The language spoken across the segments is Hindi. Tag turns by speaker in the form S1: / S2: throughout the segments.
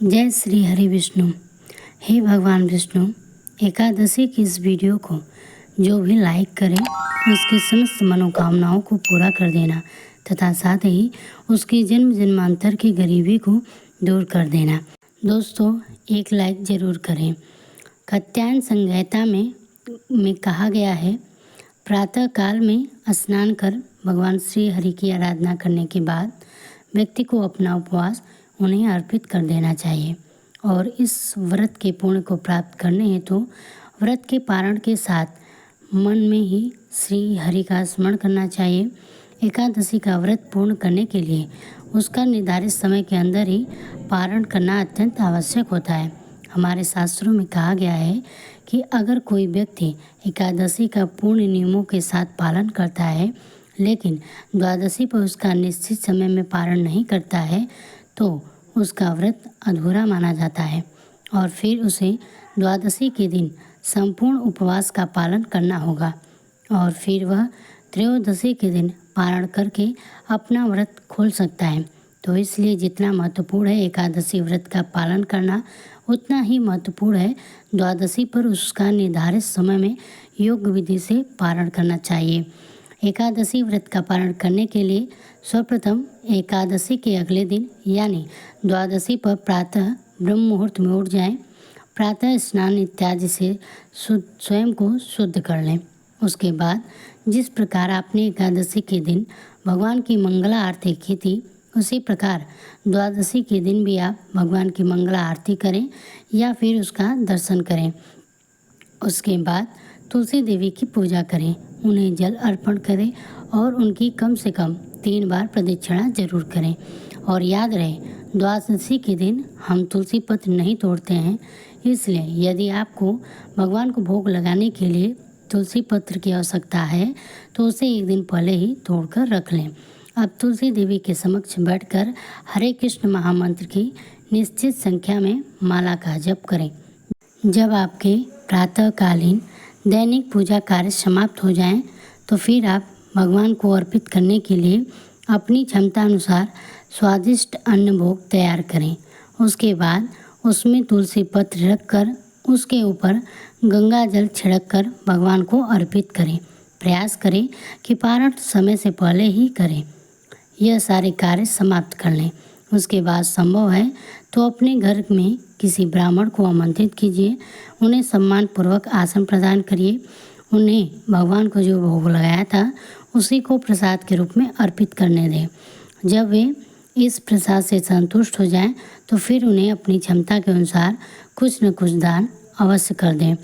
S1: जय श्री हरि विष्णु। हे भगवान विष्णु, एकादशी की इस वीडियो को जो भी लाइक करे उसकी समस्त मनोकामनाओं को पूरा कर देना तथा साथ ही उसकी जन्म जन्मांतर की गरीबी को दूर कर देना। दोस्तों, एक लाइक ज़रूर करें। कात्यायन संहिता में कहा गया है, प्रातः काल में स्नान कर भगवान श्री हरि की आराधना करने के बाद व्यक्ति को अपना उपवास उन्हें अर्पित कर देना चाहिए और इस व्रत के पुण्य को प्राप्त करने हेतु व्रत के पारण के साथ मन में ही श्री हरि का स्मरण करना चाहिए। एकादशी का व्रत पूर्ण करने के लिए उसका निर्धारित समय के अंदर ही पारण करना अत्यंत आवश्यक होता है। हमारे शास्त्रों में कहा गया है कि अगर कोई व्यक्ति एकादशी का पूर्ण नियमों के साथ पालन करता है लेकिन द्वादशी पर उसका निश्चित समय में पारण नहीं करता है तो उसका व्रत अधूरा माना जाता है और फिर उसे द्वादशी के दिन संपूर्ण उपवास का पालन करना होगा और फिर वह त्रयोदशी के दिन पारण करके अपना व्रत खोल सकता है। तो इसलिए जितना महत्वपूर्ण है एकादशी व्रत का पालन करना, उतना ही महत्वपूर्ण है द्वादशी पर उसका निर्धारित समय में योग विधि से पारण करना चाहिए। एकादशी व्रत का पारण करने के लिए सर्वप्रथम एकादशी के अगले दिन यानी द्वादशी पर प्रातः ब्रह्म मुहूर्त में उठ जाएं। प्रातः स्नान इत्यादि से स्वयं को शुद्ध कर लें। उसके बाद जिस प्रकार आपने एकादशी के दिन भगवान की मंगला आरती की थी, उसी प्रकार द्वादशी के दिन भी आप भगवान की मंगला आरती करें या फिर उसका दर्शन करें। उसके बाद तुलसी देवी की पूजा करें, उन्हें जल अर्पण करें और उनकी कम से कम 3 बार प्रदक्षिणा जरूर करें। और याद रहे, द्वादशी के दिन हम तुलसी पत्र नहीं तोड़ते हैं, इसलिए यदि आपको भगवान को भोग लगाने के लिए तुलसी पत्र की आवश्यकता है तो उसे एक दिन पहले ही तोड़कर रख लें। अब तुलसी देवी के समक्ष बैठकर हरे कृष्ण महामंत्र की निश्चित संख्या में माला का जप करें। जब आपके प्रातःकालीन दैनिक पूजा कार्य समाप्त हो जाएं, तो फिर आप भगवान को अर्पित करने के लिए अपनी क्षमता अनुसार स्वादिष्ट अन्न भोग तैयार करें। उसके बाद उसमें तुलसी पत्र रखकर उसके ऊपर गंगा जल छिड़ककर भगवान को अर्पित करें। प्रयास करें कि पारण समय से पहले ही करें। यह सारे कार्य समाप्त कर लें। उसके बाद संभव है तो अपने घर में किसी ब्राह्मण को आमंत्रित कीजिए, उन्हें सम्मानपूर्वक आसन प्रदान करिए, उन्हें भगवान को जो भोग लगाया था उसी को प्रसाद के रूप में अर्पित करने दें। जब वे इस प्रसाद से संतुष्ट हो जाएं, तो फिर उन्हें अपनी क्षमता के अनुसार कुछ न कुछ दान अवश्य कर दें।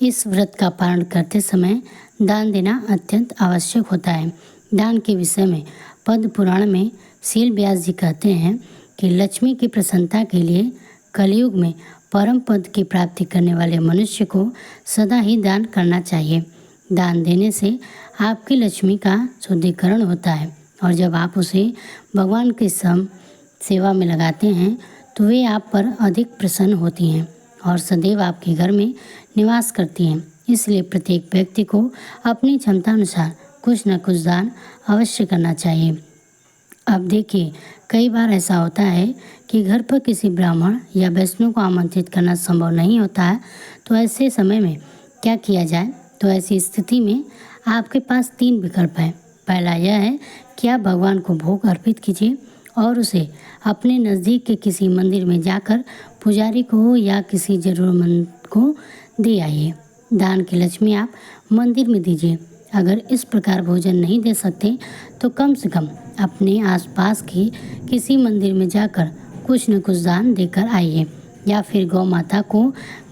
S1: इस व्रत का पालन करते समय दान देना अत्यंत आवश्यक होता है। दान के विषय में पद्म पुराण में शील व्यास जी कहते हैं कि लक्ष्मी की प्रसन्नता के लिए कलयुग में परम पद की प्राप्ति करने वाले मनुष्य को सदा ही दान करना चाहिए। दान देने से आपकी लक्ष्मी का शुद्धिकरण होता है और जब आप उसे भगवान के सेवा में लगाते हैं तो वे आप पर अधिक प्रसन्न होती हैं और सदैव आपके घर में निवास करती हैं। इसलिए प्रत्येक व्यक्ति को अपनी क्षमता अनुसार कुछ न कुछ दान अवश्य करना चाहिए। अब देखिए, कई बार ऐसा होता है कि घर पर किसी ब्राह्मण या वैष्णव को आमंत्रित करना संभव नहीं होता है, तो ऐसे समय में क्या किया जाए? तो ऐसी स्थिति में आपके पास 3 विकल्प हैं। पहला यह है कि आप भगवान को भोग अर्पित कीजिए और उसे अपने नज़दीक के किसी मंदिर में जाकर पुजारी को या किसी ज़रूरतमंद को दे आइए। दान की लक्ष्मी आप मंदिर में दीजिए। अगर इस प्रकार भोजन नहीं दे सकते तो कम से कम अपने आसपास के किसी मंदिर में जाकर कुछ न कुछ दान देकर आइए या फिर गौ माता को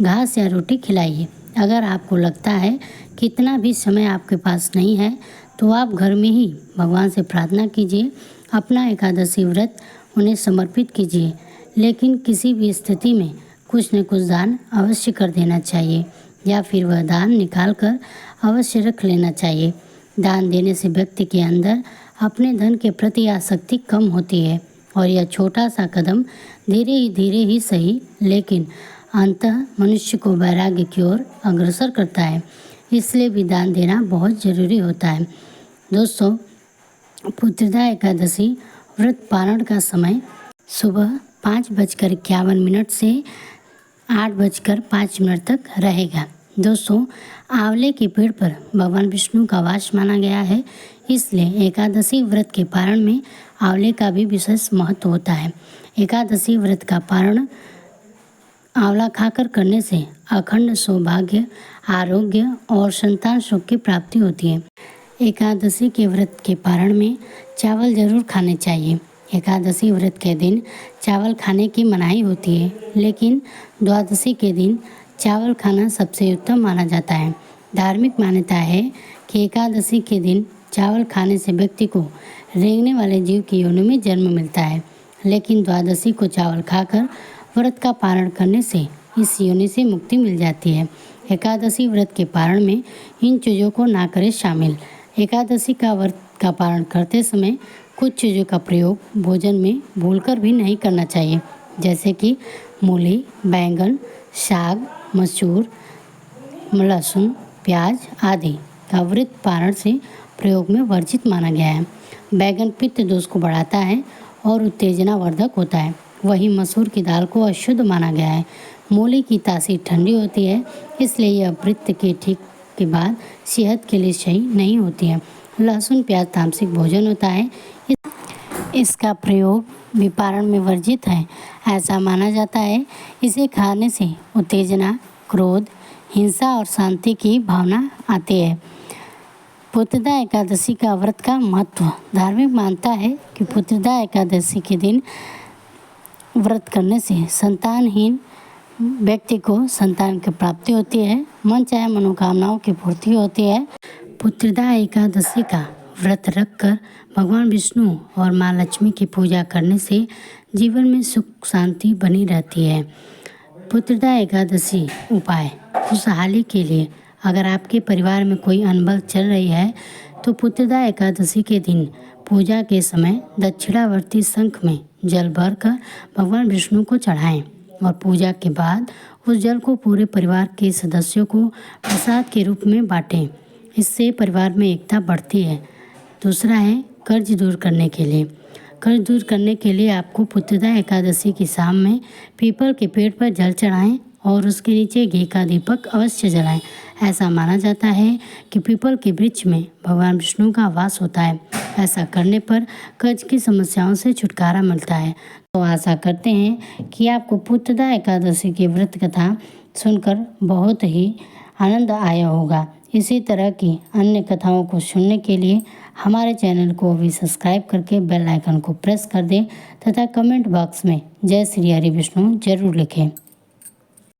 S1: घास या रोटी खिलाइए। अगर आपको लगता है कि इतना भी समय आपके पास नहीं है तो आप घर में ही भगवान से प्रार्थना कीजिए, अपना एकादशी व्रत उन्हें समर्पित कीजिए, लेकिन किसी भी स्थिति में कुछ न कुछ दान अवश्य कर देना चाहिए या फिर वह दान निकाल कर अवश्य रख लेना चाहिए। दान देने से व्यक्ति के अंदर अपने धन के प्रति आसक्ति कम होती है और यह छोटा सा कदम धीरे ही सही लेकिन अंततः मनुष्य को वैराग्य की ओर अग्रसर करता है। इसलिए भी दान देना बहुत जरूरी होता है। दोस्तों, पुत्रदा एकादशी व्रत पारण का समय सुबह 5:51 से 8:05 तक रहेगा। दोस्तों, आंवले के पेड़ पर भगवान विष्णु का वास माना गया है, इसलिए एकादशी व्रत के पारण में आंवले का भी विशेष महत्व होता है। एकादशी व्रत का पारण आंवला खाकर करने से अखंड सौभाग्य, आरोग्य और संतान सुख की प्राप्ति होती है। एकादशी के व्रत के पारण में चावल जरूर खाने चाहिए। एकादशी व्रत के दिन चावल खाने की मनाही होती है, लेकिन द्वादशी के दिन चावल खाना सबसे उत्तम माना जाता है। धार्मिक मान्यता है कि एकादशी के दिन चावल खाने से व्यक्ति को रेंगने वाले जीव की योनि में जन्म मिलता है, लेकिन द्वादशी को चावल खाकर व्रत का पारण करने से इस योनि से मुक्ति मिल जाती है। एकादशी व्रत के पारण में इन चीज़ों को ना करें शामिल। एकादशी का व्रत का पारण करते समय कुछ चीज़ों का प्रयोग भोजन में भूलकर भी नहीं करना चाहिए, जैसे कि मूली, बैंगन, साग, मसूर, लहसुन, प्याज आदि का व्रत पारण से प्रयोग में वर्जित माना गया है। बैंगन पित्त दोष को बढ़ाता है और उत्तेजना वर्धक होता है। वहीं मसूर की दाल को अशुद्ध माना गया है। मूली की तासीर ठंडी होती है, इसलिए यह पित्त के ठीक के बाद सेहत के लिए सही नहीं होती है। लहसुन प्याज तामसिक भोजन होता है, इसका प्रयोग भी पारण में वर्जित है। ऐसा माना जाता है इसे खाने से उत्तेजना, क्रोध, हिंसा और शांति की भावना आती है। पुत्रदा एकादशी का व्रत का महत्व। धार्मिक मानता है कि पुत्रदा एकादशी के दिन व्रत करने से संतानहीन व्यक्ति को संतान की प्राप्ति होती है, मन चाहे मनोकामनाओं की पूर्ति होती है। पुत्रदा एकादशी का व्रत रखकर भगवान विष्णु और माँ लक्ष्मी की पूजा करने से जीवन में सुख शांति बनी रहती है। पुत्रदा एकादशी उपाय। खुशहाली के लिए अगर आपके परिवार में कोई अनबन चल रही है तो पुत्रदा एकादशी के दिन पूजा के समय दक्षिणावर्ती शंख में जल भरकर भगवान विष्णु को चढ़ाएं और पूजा के बाद उस जल को पूरे परिवार के सदस्यों को प्रसाद के रूप में बांटें। इससे परिवार में एकता बढ़ती है। दूसरा है कर्ज दूर करने के लिए। कर्ज दूर करने के लिए आपको पुत्रदा एकादशी की शाम में पीपल के पेड़ पर जल चढ़ाएं और उसके नीचे घी का दीपक अवश्य जलाएं। ऐसा माना जाता है कि पीपल के वृक्ष में भगवान विष्णु का वास होता है। ऐसा करने पर कर्ज की समस्याओं से छुटकारा मिलता है। तो आशा करते हैं कि आपको पुत्रदा एकादशी की व्रत कथा सुनकर बहुत ही आनंद आया होगा। इसी तरह की अन्य कथाओं को सुनने के लिए हमारे चैनल को अभी सब्सक्राइब करके बेल आइकन को प्रेस कर दें तथा कमेंट बॉक्स में जय श्री हरि विष्णु जरूर लिखें।